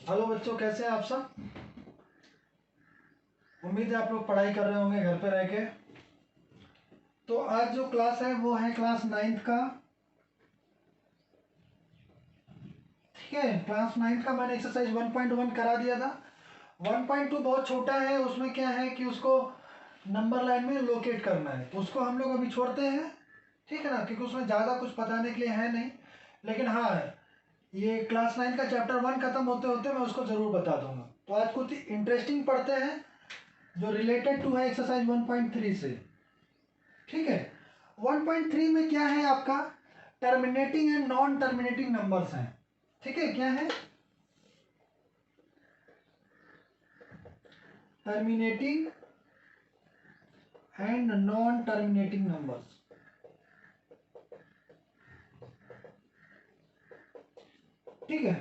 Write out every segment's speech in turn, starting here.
Hello बच्चों, कैसे हैं आप सब। उम्मीद है आप लोग पढ़ाई कर रहे होंगे घर पे रह के। तो आज जो क्लास है वो है क्लास 9th का। ठीक है, क्लास 9th का मैंने एक्सरसाइज 1.1 करा दिया था। 1.2 बहुत छोटा है, उसमें क्या है कि उसको नंबर लाइन में लोकेट करना है, तो उसको हम लोग अभी छोड़ते हैं। ठीक है ना, क्योंकि उसमें ज़्यादा कुछ बताने के लिए है नहीं। लेकिन हाँ, ये क्लास 9 का चैप्टर 1 खत्म होते होते मैं उसको ज़रूर बता दूंगा। तो आज कुछ इंटरेस्टिंग पढ़ते हैं जो रिलेटेड टू है एक्सरसाइज 1.3 से। ठीक है, 1.3 में क्या है आपका, terminating and non terminating numbers हैं। ठीक है, क्या है, terminating and non terminating numbers. ठीक है,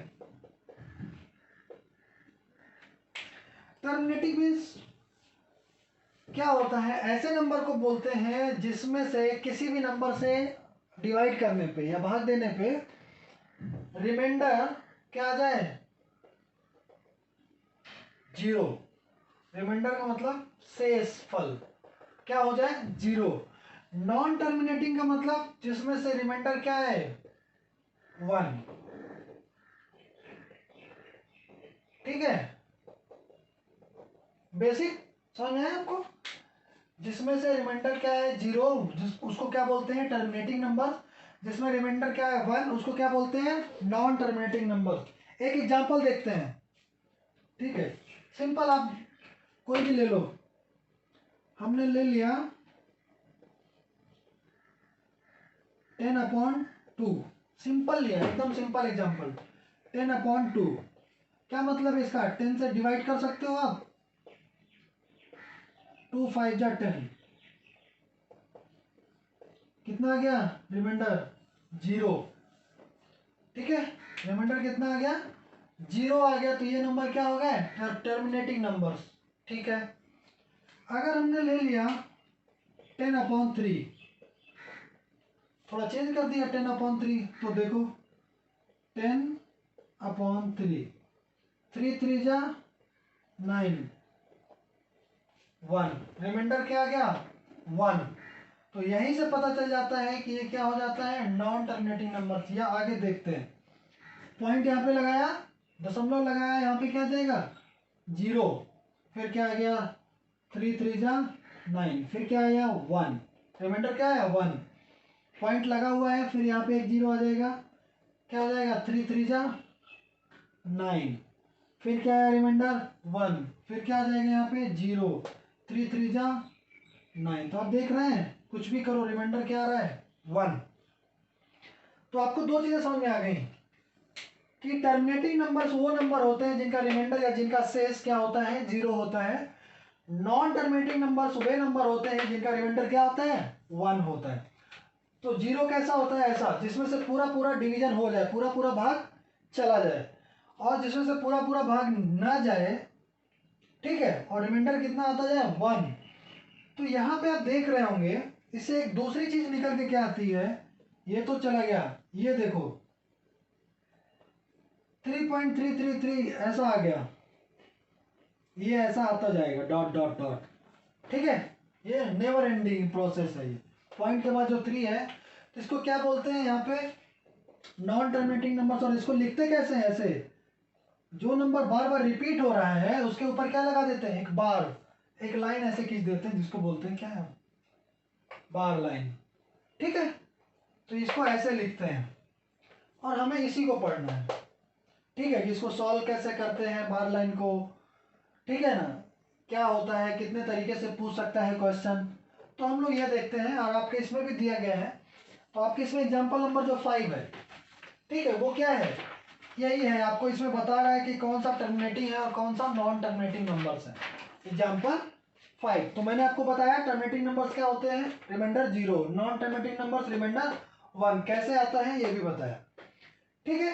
टर्मिनेटिंग मीन्स क्या होता है, ऐसे नंबर को बोलते हैं जिसमें से किसी भी नंबर से डिवाइड करने पे या भाग देने पे रिमाइंडर क्या आ जाए, जीरो। रिमाइंडर का मतलब शेष फल क्या हो जाए, जीरो। नॉन टर्मिनेटिंग का मतलब जिसमें से रिमाइंडर क्या है, 1। ठीक है, बेसिक समझ में आया आपको। जिसमें से रिमाइंडर क्या है, जीरो, उसको क्या बोलते हैं, टर्मिनेटिंग नंबर। जिसमें रिमाइंडर क्या है, 1, उसको क्या बोलते हैं, नॉन टर्मिनेटिंग नंबर। एक एग्जांपल देखते हैं। ठीक है, सिंपल, आप कोई भी ले लो। हमने ले लिया 10/2। सिंपल लिया, एकदम सिंपल एग्जांपल। 10/2 क्या मतलब है इसका, 10 से डिवाइड कर सकते हो आप। 2 5 जा 10, कितना आ गया रिमाइंडर, जीरो। ठीक है, रिमाइंडर कितना आ गया, जीरो आ गया। तो ये नंबर क्या हो गए, टर्मिनेटिंग नंबर्स। ठीक है, अगर हमने ले लिया 10/3, थोड़ा चेंज कर दिया 10/3, तो देखो 10/3, 3 3 जा 9, 1, रिमाइंडर क्या आ गया, 1। तो यहीं से पता चल जाता है कि ये क्या हो जाता है, नॉन टर्मिनेटिंग नंबर। या आगे देखते हैं, पॉइंट यहाँ पे लगाया, दशमलव लगाया, यहाँ पे क्या जाएगा, जीरो। फिर क्या आ गया, 3 3 जा 9, फिर क्या आया, 1। रिमाइंडर क्या है, 1। पॉइंट लगा हुआ है, फिर यहाँ पे एक जीरो आ जाएगा, क्या हो जाएगा, 3 3 जा 9, फिर क्या है रिमाइंडर, 1। फिर क्या आ जाएगा यहाँ पे, जीरो, 3 3 जा 9। तो आप देख रहे हैं, कुछ भी करो रिमाइंडर क्या आ रहा है, 1। तो आपको दो चीजें समझ में आ गई कि टर्मिनेटिंग नंबर्स वो नंबर होते हैं जिनका रिमाइंडर या जिनका शेष क्या होता है, जीरो होता है। नॉन टर्मिनेटिंग नंबर्स वे नंबर होते हैं जिनका रिमाइंडर क्या होता है, 1 होता है। तो जीरो कैसा होता है, ऐसा जिसमें से पूरा पूरा डिवीजन हो जाए, पूरा पूरा भाग चला जाए। और जिसमें से पूरा पूरा भाग ना जाए, ठीक है, और रिमाइंडर कितना आता जाए, 1। तो यहाँ पे आप देख रहे होंगे, इससे एक दूसरी चीज निकल के क्या आती है, ये तो चला गया, ये देखो 3.333 ऐसा आ गया, ये ऐसा आता जाएगा, डॉट डॉट डॉट। ठीक है, ये नेवर एंडिंग प्रोसेस है। ये पॉइंट के बाद जो 3 है, तो इसको क्या बोलते हैं यहाँ पे, नॉन टर्मिनेटिंग नंबर्स। और इसको लिखते कैसे हैं, ऐसे, जो नंबर बार बार रिपीट हो रहा है उसके ऊपर क्या लगा देते हैं, एक बार, एक लाइन ऐसे खींच देते हैं, जिसको बोलते हैं क्या है, बार लाइन। ठीक है, तो इसको ऐसे लिखते हैं और हमें इसी को पढ़ना है। ठीक है, कि इसको सॉल्व कैसे करते हैं बार लाइन को। ठीक है ना, क्या होता है, कितने तरीके से पूछ सकता है क्वेश्चन, तो हम लोग ये देखते हैं। और आपके इसमें भी दिया गया है, तो आपके इसमें एग्जाम्पल नंबर जो 5 है, ठीक है, वो क्या है, यही है। आपको इसमें बता रहा है कि कौन सा टर्मिनेटिंग है और कौन सा नॉन टर्मिनेटिंग नंबर्स है। एग्जाम्पल 5, तो मैंने आपको बताया टर्मिनेटिंग नंबर्स क्या होते हैं, remainder 0, non terminating numbers remainder 1। कैसे आता है ये भी बताया। ठीक है,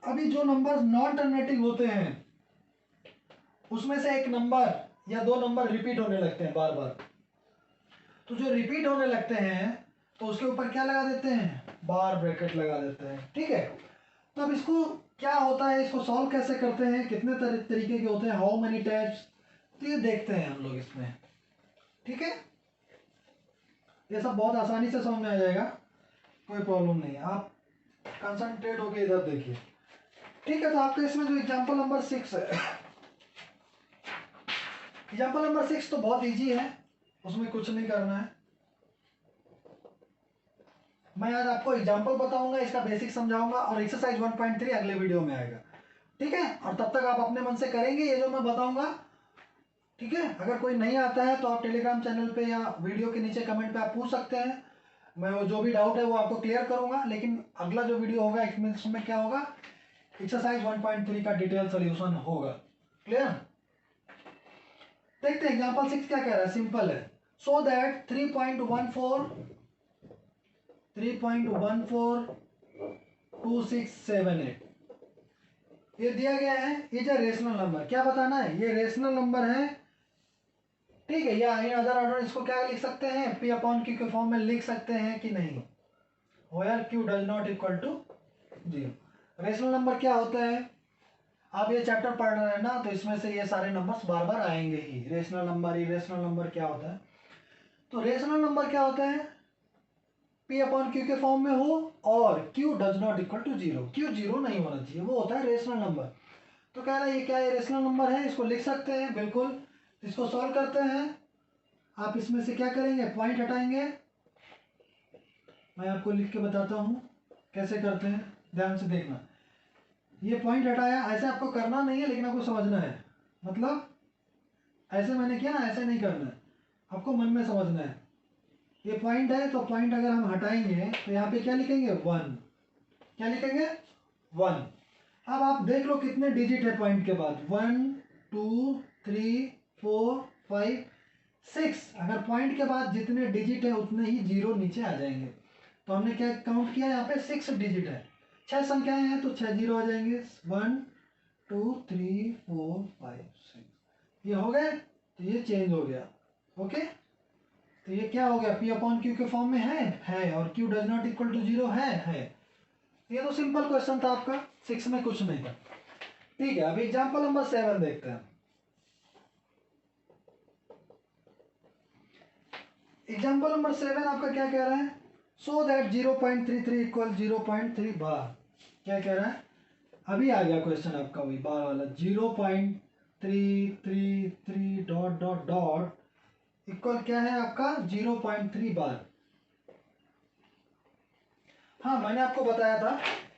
अभी जो नंबर्स नॉन टर्मिनेटिंग होते हैं उसमें से एक नंबर या दो नंबर रिपीट होने लगते हैं बार बार। तो जो रिपीट होने लगते हैं तो उसके ऊपर क्या लगा देते हैं, बार ब्रैकेट लगा देते हैं। ठीक है, तो अब इसको क्या होता है, इसको सॉल्व कैसे करते हैं, कितने तरीके के होते हैं, हाउ मेनी टाइप्स, तो ये देखते हैं हम लोग इसमें। ठीक है, ये सब बहुत आसानी से समझ में आ जाएगा, कोई प्रॉब्लम नहीं है। आप कंसंट्रेट होके इधर देखिए। ठीक है, तो आपका इसमें जो एग्जाम्पल नंबर 6 है, एग्जाम्पल नंबर 6 तो बहुत इजी है, उसमें कुछ नहीं करना है। मैं आज आपको एग्जाम्पल बताऊंगा, इसका बेसिक समझाऊंगा, और एक्सरसाइज 1.3 अगले वीडियो में आएगा। ठीक है, और तब तक आप अपने मन से करेंगे ये जो मैं बताऊंगा। ठीक है, अगर कोई नहीं आता है तो आप टेलीग्राम चैनल पे या वीडियो के नीचे कमेंट पे आप पूछ सकते हैं, मैं वो जो भी डाउट है वो आपको क्लियर करूंगा। लेकिन अगला जो वीडियो होगा इसमें क्या होगा, एक्सरसाइज 1.3 का डिटेल सोल्यूशन होगा। क्लियर, देखते हैं एग्जांपल 6 क्या कह रहा है, सिंपल है। सो दैट 3.142678 ये दिया गया है, इज अ रेशनल नंबर। क्या बताना है, ये रेशनल नंबर है। ठीक है, या इन अदर ऑर्डर इसको क्या लिख सकते हैं, P अपॉन Q के फॉर्म में लिख सकते हैं कि नहीं, where Q does not equal to 0। Rational number क्या होता है, आप ये चैप्टर पढ़ रहे हैं ना, तो इसमें से ये सारे नंबर्स बार बार आएंगे ही। रेशनल नंबर, इरेशनल नंबर क्या होता है, तो रेशनल नंबर क्या होता है, P अपॉन Q के फॉर्म में हो और Q does not equal to 0, Q 0 नहीं होना चाहिए, वो होता है रेशनल नंबर। तो कह रहा है ये क्या है, रेशनल नंबर है, इसको लिख सकते हैं बिल्कुल। इसको सॉल्व करते हैं, आप इसमें से क्या करेंगे, पॉइंट हटाएंगे। मैं आपको लिख के बताता हूँ कैसे करते हैं, ध्यान से देखना। ये पॉइंट हटाया, ऐसे आपको करना नहीं है, लेकिन आपको समझना है। मतलब ऐसे मैंने किया ना, ऐसे नहीं करना है, आपको मन में समझना है। ये पॉइंट है, तो पॉइंट अगर हम हटाएंगे तो यहाँ पे क्या लिखेंगे, 1। क्या लिखेंगे, 1। अब आप देख लो कितने डिजिट है पॉइंट के बाद, 1 2 3 4 5 6। अगर पॉइंट के बाद जितने डिजिट है उतने ही जीरो नीचे आ जाएंगे। तो हमने क्या काउंट किया, यहाँ पे 6 डिजिट है, 6 संख्याएं हैं, तो 6 जीरो आ जाएंगे। 1 2 3 4 5 6 ये हो गए, तो ये चेंज हो गया। ओके, तो ये क्या हो गया, P अपॉन Q के फॉर्म में है, और Q does not equal to 0 है। ये तो सिंपल क्वेश्चन था आपका, 6 में कुछ नहीं था। ठीक है, अभी एग्जाम्पल नंबर 7 देखते हैं। एग्जाम्पल नंबर 7 आपका क्या कह रहा है, सो दैट 0.33 इक्वल 0.3 बार। क्या कह रहा है, अभी आ गया क्वेश्चन आपका वही बार वाला, 0.333 डॉट डॉट डॉट इक्वल क्या है आपका, 0.3 बार। हाँ, मैंने आपको बताया था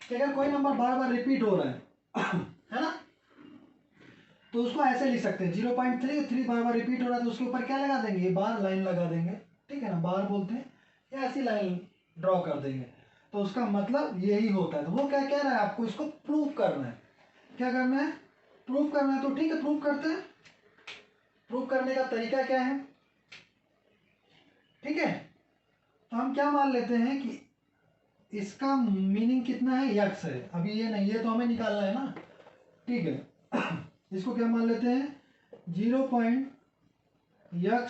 कि अगर कोई नंबर बार बार रिपीट हो रहा है है ना, तो उसको ऐसे लिख सकते हैं, 0.33 बार बार रिपीट हो रहा है, तो उसके ऊपर क्या लगा देंगे, ये बार लाइन लगा देंगे। ठीक है ना, बार बोलते हैं, या ऐसी लाइन ड्रॉ कर देंगे, तो उसका मतलब यही होता है। तो वो क्या कह रहा है, आपको इसको प्रूव करना है। क्या करना है, प्रूव करना है। तो ठीक है, प्रूव करते हैं। प्रूव करने का तरीका क्या है, ठीक है, तो हम क्या मान लेते हैं कि इसका मीनिंग कितना है, यक्स है। अभी ये नहीं, ये तो हमें निकालना है ना। ठीक है, इसको क्या मान लेते हैं, 0.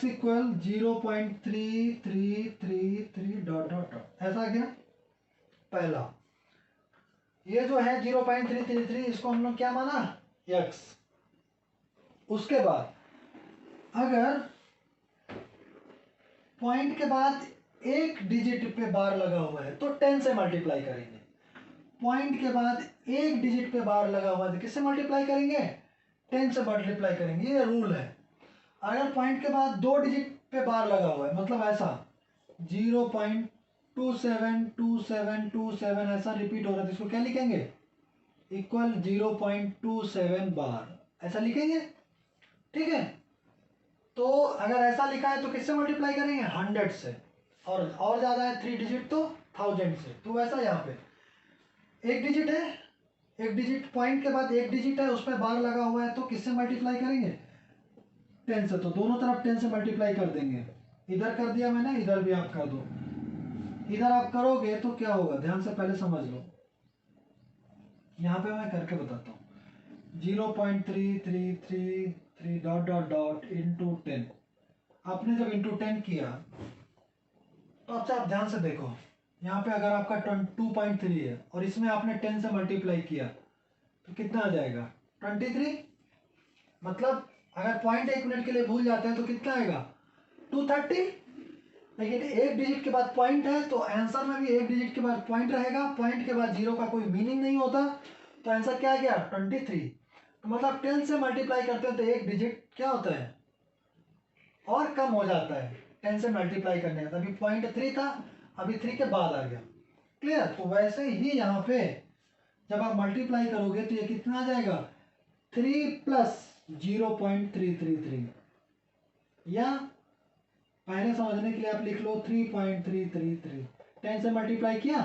इक्वल 0.3333 डॉट डॉट डॉट, ऐसा क्या, पहला ये जो है 0.333, इसको हम लोग क्या माना, यक्स। उसके बाद अगर पॉइंट के बाद एक डिजिट पे बार लगा हुआ है तो 10 से मल्टीप्लाई करेंगे। पॉइंट के बाद एक डिजिट पे बार लगा हुआ है तो किससे मल्टीप्लाई करेंगे, 10 से मल्टीप्लाई करेंगे, ये रूल है। अगर पॉइंट के बाद दो डिजिट पे बार लगा हुआ है, मतलब ऐसा 0.272727 ऐसा रिपीट हो रहा है, तो इसको क्या लिखेंगे, इक्वल 0.27 बार, ऐसा लिखेंगे। ठीक है, तो अगर ऐसा लिखा है तो किससे मल्टीप्लाई करेंगे, 100 से, और ज्यादा है 3 डिजिट तो 1000 से। तो वैसा यहाँ पे एक डिजिट है, एक डिजिट पॉइंट के बाद एक डिजिट है, उस पर बार लगा हुआ है, तो किससे मल्टीप्लाई करेंगे, 10 से। तो दोनों तरफ 10 से मल्टीप्लाई कर देंगे। इधर कर दिया मैंने, इधर भी आप कर दो। इधर आप करोगे तो क्या होगा, ध्यान से पहले समझ लो, यहाँ पे मैं करके बताता हूँ। 0.3333 डॉट डॉट डॉट इंटू 10। आपने जब इंटू 10 किया तो अब से आप ध्यान से देखो, यहाँ पे अगर आपका 2.3 है और इसमें आपने 10 से मल्टीप्लाई किया, तो कितना आ जाएगा 23। मतलब अगर पॉइंट 1 मिनट के लिए भूल जाते हैं तो कितना आएगा 230। लेकिन एक डिजिट के बाद पॉइंट है तो आंसर में भी एक डिजिट के बाद पॉइंट रहेगा, पॉइंट के बाद जीरो का कोई मीनिंग नहीं होता, तो आंसर क्या आ गया 23। तो मतलब 10 से मल्टीप्लाई करते हैं तो एक डिजिट क्या होता है और कम हो जाता है 10 से मल्टीप्लाई करने का। अभी पॉइंट 3 था, अभी 3 के बाद आ गया। क्लियर। तो वैसे ही यहाँ पे जब आप मल्टीप्लाई करोगे तो ये कितना आ जाएगा 3 प्लस 0.333, या पहले समझने के लिए आप लिख लो 3.333। 10 से मल्टीप्लाई किया,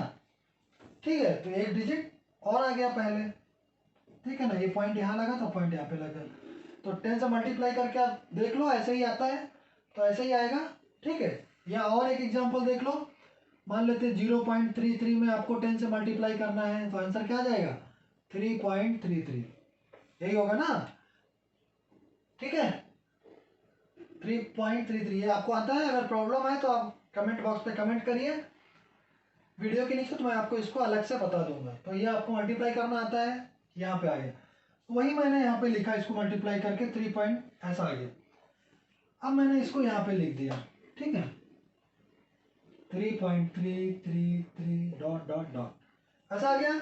ठीक है, तो एक डिजिट और आ गया पहले, ठीक है ना। ये पॉइंट यहाँ लगा तो पॉइंट यहाँ पे लगा, तो 10 से मल्टीप्लाई करके आप देख लो ऐसे ही आता है, तो ऐसे ही आएगा, ठीक है। या और एक एग्जांपल देख लो, मान लेते 0.33 में आपको 10 से मल्टीप्लाई करना है, तो आंसर क्या आ जाएगा 3.33, यही होगा ना, ठीक है। 3.33 ये आपको आता है। अगर प्रॉब्लम है तो आप कमेंट बॉक्स पे कमेंट करिए वीडियो के नीचे, तो मैं आपको इसको अलग से बता दूंगा। तो ये आपको मल्टीप्लाई करना आता है, यहाँ पे आ गया, वही मैंने यहाँ पे लिखा, इसको मल्टीप्लाई करके 3 पॉइंट ऐसा आ गया। अब मैंने इसको यहाँ पे लिख दिया, ठीक है, 3.333 डॉट डॉट डॉट ऐसा आ गया।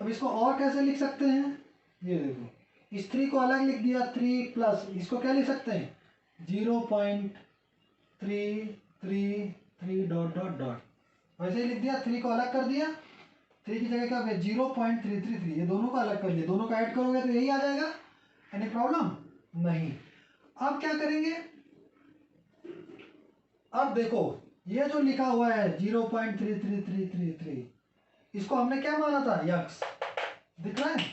अब इसको और कैसे लिख सकते हैं, ये देखो, इस 3 को अलग लिख दिया, 3 प्लस इसको क्या लिख सकते हैं 0.333 डॉट डॉट डॉट, वैसे ही लिख दिया। 3 को अलग कर दिया, 3 की जगह क्या हो गया 0.333, ये दोनों को अलग कर लिया, दोनों को ऐड करोगे तो यही आ जाएगा। एनी प्रॉब्लम नहीं। अब क्या करेंगे, अब देखो ये जो लिखा हुआ है 0.33333, इसको हमने क्या माना था यक्स, दिख रहा है,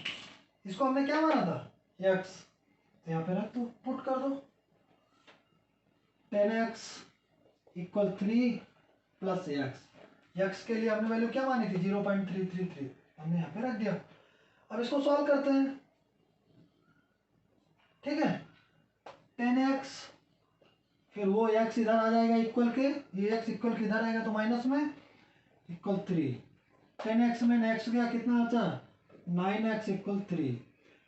इसको हमने क्या माना था यक्स, तो यहाँ पे रख दो, पुट कर दो 10x equal 3 plus x. X के लिए हमने वैल्यू क्या मानी थी 0.333, हमने यहाँ पे रख दिया। अब इसको सॉल्व करते हैं, ठीक है, 10x, फिर वो x इधर आ जाएगा इक्वल के, ये x इक्वल के इधर आएगा तो माइनस में इक्वल 3, 10x में नेक्स्ट गया कितना बचा 9x इक्वल 3,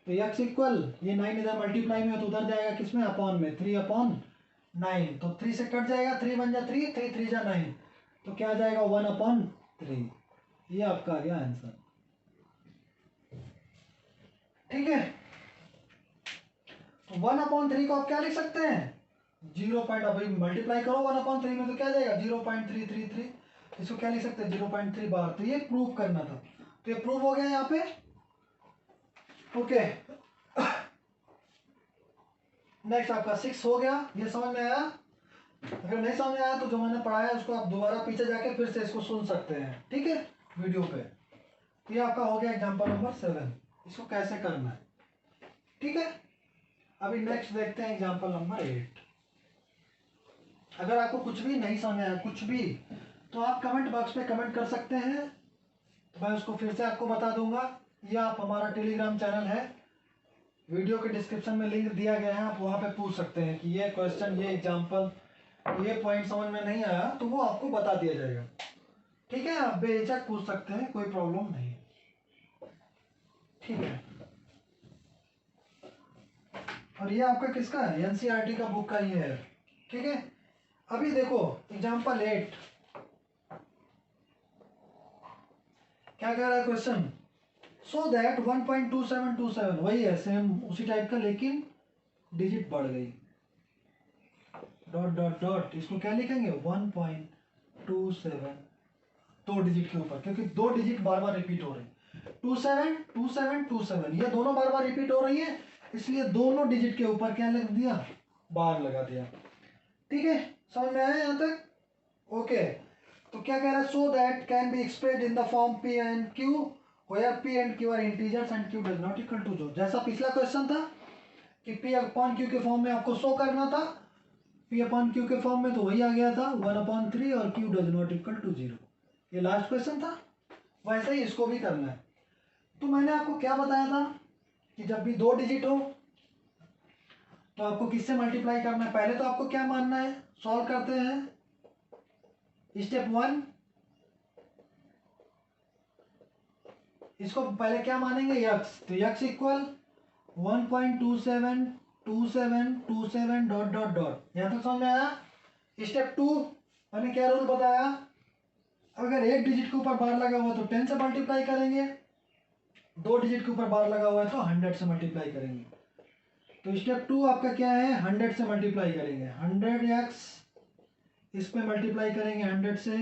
तो x इक्वल ये 9 इधर मल्टीप्लाई में है तो उधर जाएगा किसमें अपॉन में 3/9, तो 3 से कट जाएगा, 3 बन जा 3, 3 3 जा 9, तो क्या आ जाएगा 1/3। ये आपका आ गया आंसर, ठीक है। तो 1/3 को आप क्या लिख सकते हैं 0 पॉइंट, अभी मल्टीप्लाई करो 1/3 में तो क्या आ जाएगा 0.333, इसको क्या लिख सकते हैं 0.3 बार। तो ये प्रूव करना था, तो ये प्रूव हो गया यहाँ पे, ओके। नेक्स्ट आपका 6 हो गया, ये समझ में आया। अगर नहीं समझ में आया तो जो मैंने पढ़ाया उसको आप दोबारा पीछे जाके फिर से इसको सुन सकते हैं, ठीक है, वीडियो पे। तो ये आपका हो गया एग्जांपल नंबर 7, इसको कैसे करना है, ठीक है। अभी नेक्स्ट देखते हैं एग्जांपल नंबर 8। अगर आपको कुछ भी नहीं समझ आया, कुछ भी, तो आप कमेंट बॉक्स पे कमेंट कर सकते हैं, मैं उसको फिर से आपको बता दूंगा, या आप हमारा टेलीग्राम चैनल है, वीडियो के डिस्क्रिप्शन में लिंक दिया गया है, आप वहाँ पे पूछ सकते हैं कि ये क्वेश्चन, ये एग्जांपल, ये पॉइंट समझ में नहीं आया, तो वो आपको बता दिया जाएगा, ठीक है। आप बेझिझक पूछ सकते हैं, कोई प्रॉब्लम नहीं, ठीक है। और ये आपका किसका है एनसीईआरटी का बुक का ही है, ठीक है। अभी देखो एग्जांपल 8 क्या कह रहा है क्वेश्चन, सो दैट 1.2727, वही है सेम उसी टाइप का, लेकिन डिजिट बढ़ गई, डॉट डॉट डॉट, इसको क्या लिखेंगे 1.27, 2 डिजिट के ऊपर, क्योंकि 2 डिजिट बार बार रिपीट हो रही है, 27 27 27, ये दोनों बार बार रिपीट हो रही है, इसलिए दोनों डिजिट के ऊपर क्या लग दिया बार लगा दिया, ठीक है। समझ में आया यहाँ तक, ओके। तो क्या कह रहा है, so that can be expressed in the form P and Q where P and Q are integers and Q does not equal to 0, जैसा पिछला क्वेश्चन था कि पी अपॉन क्यू के फॉर्म में आपको शो करना था, पी अपॉन क्यू के फॉर्म में तो वही आ गया था 1/3 और Q does not equal to 0, ये लास्ट क्वेश्चन था, वैसे ही इसको भी करना है। तो मैंने आपको क्या बताया था कि जब भी 2 डिजिट हो तो आपको किससे मल्टीप्लाई करना है, पहले तो आपको क्या मानना है, सॉल्व करते हैं, स्टेप 1, इसको पहले क्या मानेंगे, यक्स, तो x equal 1.272727 dot dot dot. यहाँ तक समझ में आया। स्टेप 2 मैंने क्या रूल बताया, अगर एक डिजिट के ऊपर बार लगा हुआ है तो 10 से मल्टीप्लाई करेंगे, 2 डिजिट के ऊपर बार लगा हुआ है तो 100 से मल्टीप्लाई करेंगे। तो स्टेप 2 आपका क्या है, 100 से मल्टीप्लाई करेंगे, 100x इस पे मल्टीप्लाई करेंगे 100 से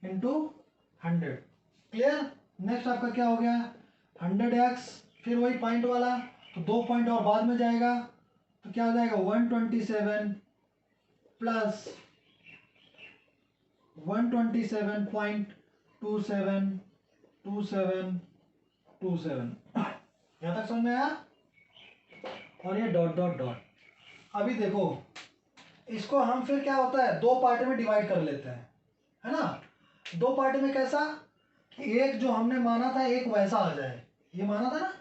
इंटू 100। क्लियर। नेक्स्ट आपका क्या हो गया, 100x, फिर वही पॉइंट वाला, तो 2 पॉइंट और बाद में जाएगा, तो क्या हो जाएगा 127 प्लस 127.2727 यहाँ तक समझ में आया। और ये डॉट डॉट डॉट। अभी देखो इसको हम फिर क्या होता है, 2 पार्ट में डिवाइड कर लेते हैं, है ना। 2 पार्ट में कैसा, कि एक जो हमने माना था एक वैसा आ जाए, ये माना था ना,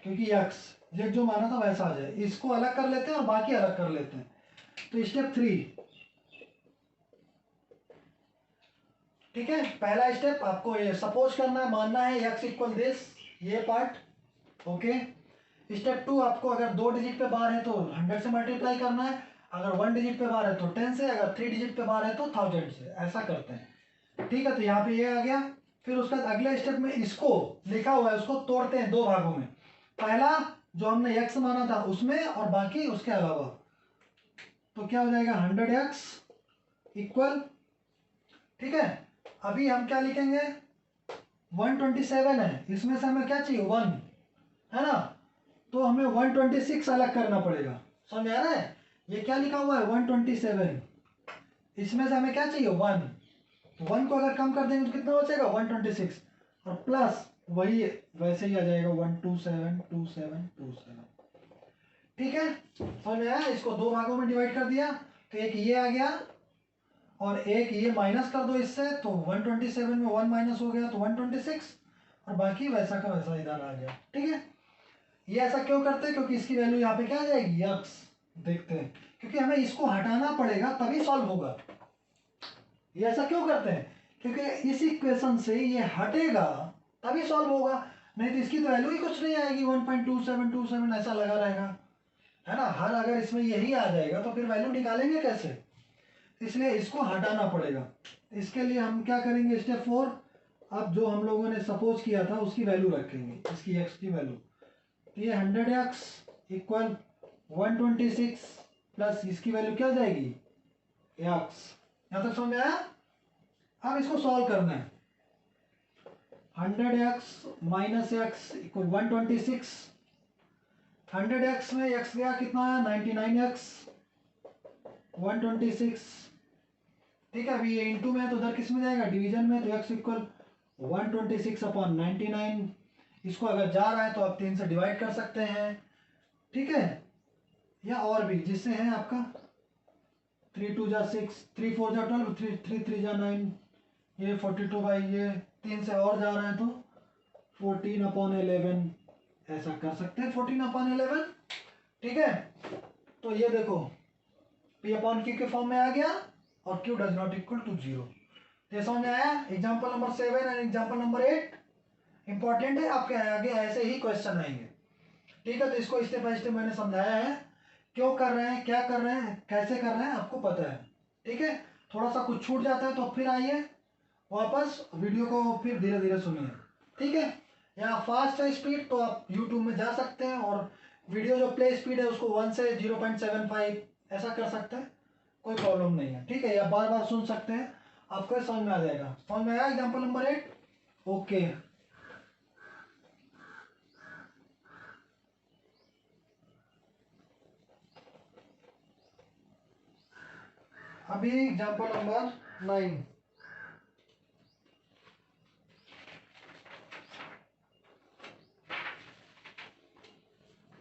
क्योंकि यक्स ये जो माना था वैसा आ जाए, इसको अलग कर लेते हैं और बाकी अलग कर लेते हैं। तो स्टेप 3, ठीक है, पहला स्टेप आपको ये सपोज करना है, मानना है यक्स इक्वल दिस, ये पार्ट, ओके। स्टेप 2 आपको अगर 2 डिजिट पे बार है तो 100 से मल्टीप्लाई करना है, अगर 1 डिजिट पे बार है तो 10 से, अगर 3 डिजिट पे बार है तो 1000 से, ऐसा करते हैं। ठीक है, तो यहाँ पे ये आ गया। फिर उसके बाद अगले स्टेप में इसको लिखा हुआ है उसको तोड़ते हैं 2 भागों में, पहला जो हमने यक्स माना था उसमें और बाकी उसके अलावा। तो क्या हो जाएगा 100x इक्वल, ठीक है, अभी हम क्या लिखेंगे, 127 है, इसमें से हमें क्या चाहिए 1, है ना, तो हमें 126 अलग करना पड़ेगा। समझ आ रहा है, ये क्या लिखा हुआ है 127, इसमें से हमें क्या चाहिए 1, तो 1 को अगर कम कर देंगे तो कितना बचेगा 126, और प्लस वही वैसे ही आ जाएगा 1272727। ठीक है, समझ में आया। इसको 2 भागों में डिवाइड कर दिया, तो एक ये आ गया और एक ये माइनस कर दो इससे, तो 127 में 1 माइनस हो गया तो 126, और बाकी वैसा का वैसा इधर आ गया। ठीक है, ये ऐसा क्यों करते हैं, क्योंकि इसकी वैल्यू यहाँ पे क्या आ जाएगी यक्स। देखते हैं, क्योंकि हमें इसको हटाना पड़ेगा तभी सॉल्व होगा। ये ऐसा क्यों करते हैं, क्योंकि इस इक्वेशन से ये हटेगा तभी सॉल्व होगा, नहीं तो इसकी तो वैल्यू ही कुछ नहीं आएगी, 1.2727 ऐसा लगा रहेगा, है ना। हर अगर इसमें यही आ जाएगा तो फिर वैल्यू निकालेंगे कैसे, इसलिए इसको हटाना पड़ेगा। इसके लिए हम क्या करेंगे, स्टेप 4, अब जो हम लोगों ने सपोज किया था उसकी वैल्यू रखेंगे, इसकी x की वैल्यू। तो ये 100x इक्वल 126 प्लस इसकी वैल्यू क्या हो जाएगी x। यहाँ तक समझ में आया। अब इसको सॉल्व करना है, 100x minus x equal 126, 100x में x गया कितना है 99x 126। ठीक है, अभी ये इंटू में है तो उधर किस में जाएगा डिवीजन में, तो x इक्वल 126/99। इसको अगर जा रहा है तो आप 3 से डिवाइड कर सकते हैं। ठीक है, या और भी जिससे है आपका 3 2 जा 6, 3 4 जा 12, 3 3 जा 9, ये 42 बाई ये 3 से और जा रहा है तो 14/11 ऐसा कर सकते हैं, 14/11। ठीक है, तो ये देखो P/Q के फॉर्म में आ गया और Q does not equal to 0। ये समझ में आया। एग्जाम्पल नंबर 7 एंड एग्जाम्पल नंबर 8 इंपॉर्टेंट है, आपके आगे ऐसे ही क्वेश्चन आएंगे। ठीक है, तो इसको स्टेप बाय स्टेप मैंने समझाया है, क्यों कर रहे हैं, क्या कर रहे हैं, कैसे कर रहे हैं, आपको पता है। ठीक है, थोड़ा सा कुछ छूट जाता है तो फिर आइए वापस वीडियो को फिर धीरे धीरे सुनिए। ठीक है, या फास्ट है स्पीड तो आप यूट्यूब में जा सकते हैं और वीडियो जो प्ले स्पीड है उसको 1 से 0.75 ऐसा कर सकते हैं, कोई प्रॉब्लम नहीं है। ठीक है, या बार बार सुन सकते हैं, आपको समझ में आ जाएगा। समझ में आया एग्जाम्पल नंबर 8। ओके, अभी एग्जाम्पल नंबर 9।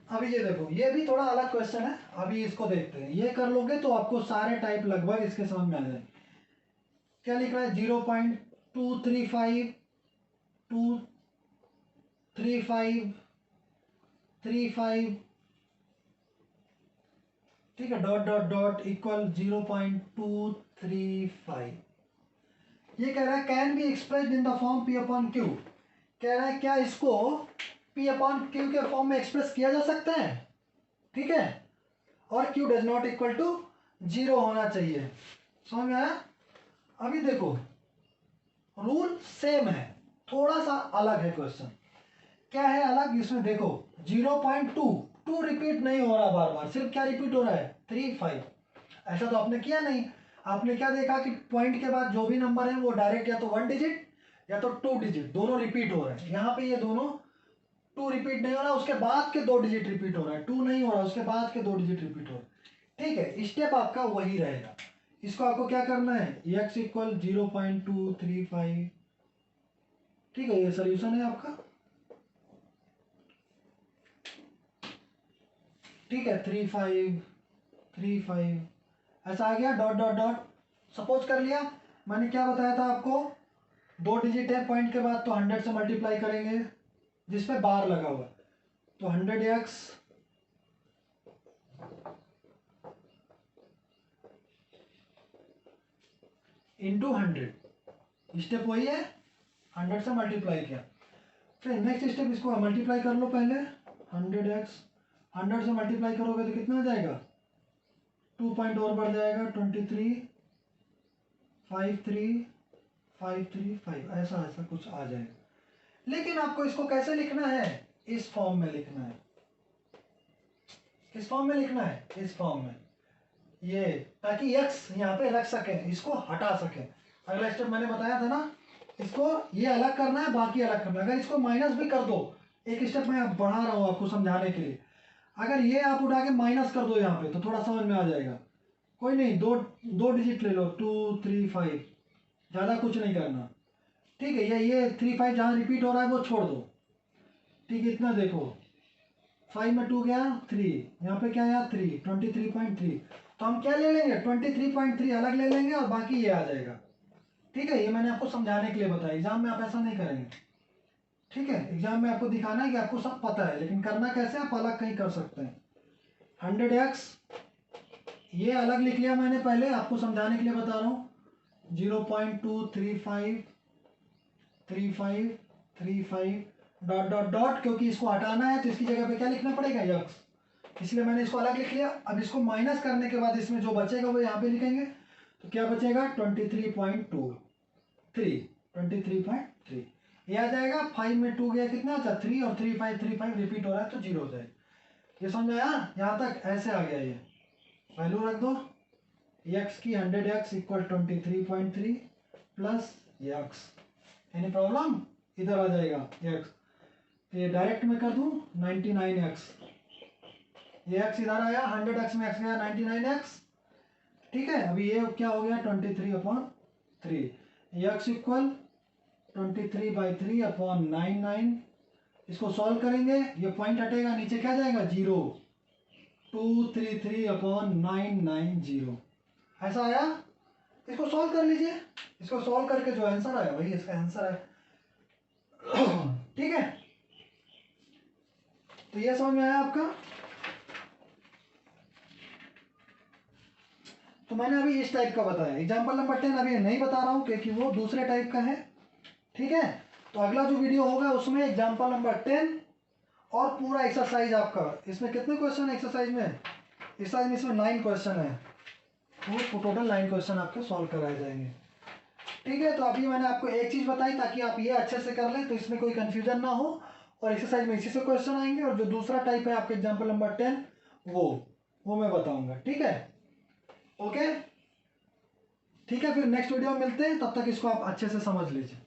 अभी ये देखो, ये भी थोड़ा अलग क्वेश्चन है, अभी इसको देखते हैं। ये कर लोगे तो आपको सारे टाइप लगभग इसके समझ में आ जाए। क्या लिख रहा है 0.235 ठीक है, डॉट डॉट डॉट इक्वल 0.235। ये कह रहा है can be expressed in the form P upon Q, कह रहा है क्या इसको पी अपॉन क्यू के फॉर्म में एक्सप्रेस किया जा सकता है, ठीक है, और Q does not equal to 0 होना चाहिए। समझ में आया? अभी देखो रूल सेम है, थोड़ा सा अलग है क्वेश्चन। क्या है अलग? इसमें देखो 0.2 रिपीट नहीं हो रहा बार बार, सिर्फ क्या रिपीट हो रहा है 3 5। ऐसा तो आपने किया नहीं, आपने क्या देखा कि पॉइंट के बाद जो भी नंबर है वो डायरेक्ट या तो 1 डिजिट या तो 2 डिजिट दोनों रिपीट हो रहे हैं। यहाँ पे ये दोनों 2 रिपीट नहीं हो रहा, उसके बाद के 2 डिजिट रिपीट हो रहा है, 2 नहीं हो रहा उसके बाद के 2 डिजिट रिपीट हो रहा है। ठीक है, स्टेप आपका वही रहेगा। इसको आपको क्या करना है, x इक्वल 0.235, ठीक है, ये सोल्यूशन है आपका। ठीक है, 3 5 3 5 ऐसा आ गया, डॉट डॉट डॉट। सपोज कर लिया, मैंने क्या बताया था आपको, 2 डिजिट है पॉइंट के बाद तो 100 से मल्टीप्लाई करेंगे जिसपे बार लगा हुआ, तो 100x इंटू 100, स्टेप वही है, 100 से मल्टीप्लाई किया। फिर नेक्स्ट स्टेप इसको मल्टीप्लाई कर लो पहले, 100x 100 से मल्टीप्लाई करोगे तो कितना आ जाएगा, 2 पॉइंट और बढ़ जाएगा, 23 5 3 5 3 5, ऐसा ऐसा कुछ आ जाएगा। लेकिन आपको इसको कैसे लिखना है, इस फॉर्म में लिखना है। किस फॉर्म में लिखना है, इस फॉर्म में, ये, ताकि x यहाँ पे रख सके, इसको हटा सके। अगला स्टेप मैंने बताया था ना, इसको ये अलग करना है बाकी अलग करना है। अगर इसको माइनस भी कर दो, एक स्टेप मैं बढ़ा रहा हूँ आपको समझाने के लिए, अगर ये आप उठा के माइनस कर दो यहाँ पे तो थोड़ा समझ में आ जाएगा। कोई नहीं, दो डिजिट ले लो, 2 3 5, ज़्यादा कुछ नहीं करना। ठीक है, ये 3 5 जहाँ रिपीट हो रहा है वो छोड़ दो। ठीक है, इतना देखो, 5 में 2 गया 3, यहाँ पे क्या आया 3, 23.3। तो हम क्या ले लेंगे, 23.3 अलग ले लेंगे और बाकी ये आ जाएगा। ठीक है, ये मैंने आपको समझाने के लिए बताया, एग्जाम में आप ऐसा नहीं करेंगे। ठीक है, एग्जाम में आपको दिखाना है कि आपको सब पता है, लेकिन करना कैसे, आप अलग कहीं कर सकते हैं। 100x ये अलग लिख लिया मैंने पहले, आपको समझाने के लिए बता रहा हूँ, 0.235 35 35 डॉट डॉट डॉट, क्योंकि इसको हटाना है तो इसकी जगह पे क्या लिखना पड़ेगा, यक्स, इसलिए मैंने इसको अलग लिख लिया। अब इसको माइनस करने के बाद इसमें जो बचेगा वो यहाँ पे लिखेंगे, तो क्या बचेगा 23.3 ये आ जाएगा। 5 में 2 गया कितना था 3, और 3 5 3 5 रिपीट हो रहा है तो 0 हो जाएगा। ये समझ में आया, यहाँ तक ऐसे आ गया, ये वैल्यू रख दो, x की 100x equal 23.3 plus x, any problem, इधर आ जाएगा x, ये डायरेक्ट में कर दूं 99x, ये x इधर आया, 100x में x गया 99x। ठीक है, अभी ये क्या हो गया 23/3, x इक्वल 23/3/99। इसको सॉल्व करेंगे, ये पॉइंट हटेगा, नीचे क्या जाएगा 0, 233/990, ऐसा आया। इसको सॉल्व कर लीजिए, इसको सॉल्व करके जो आंसर आया वही इसका आंसर है। ठीक है, तो ये समझ में आया आपका। तो मैंने अभी इस टाइप का बताया, एग्जाम्पल नंबर 10 अभी नहीं बता रहा हूँ क्योंकि वो दूसरे टाइप का है। ठीक है, तो अगला जो वीडियो होगा उसमें एग्जाम्पल नंबर 10 और पूरा एक्सरसाइज आपका, इसमें कितने क्वेश्चन है एक्सरसाइज में, इसमें 9 क्वेश्चन है, तो टोटल 9 क्वेश्चन आपके सॉल्व कराए जाएंगे। ठीक है, तो अभी मैंने आपको एक चीज़ बताई ताकि आप ये अच्छे से कर लें, तो इसमें कोई कंफ्यूजन ना हो, और एक्सरसाइज में इसी से क्वेश्चन आएंगे, और जो दूसरा टाइप है आपका एग्जाम्पल नंबर 10 वो मैं बताऊंगा। ठीक है, ओके, ठीक है, फिर नेक्स्ट वीडियो में मिलते हैं, तब तक इसको आप अच्छे से समझ लीजिए।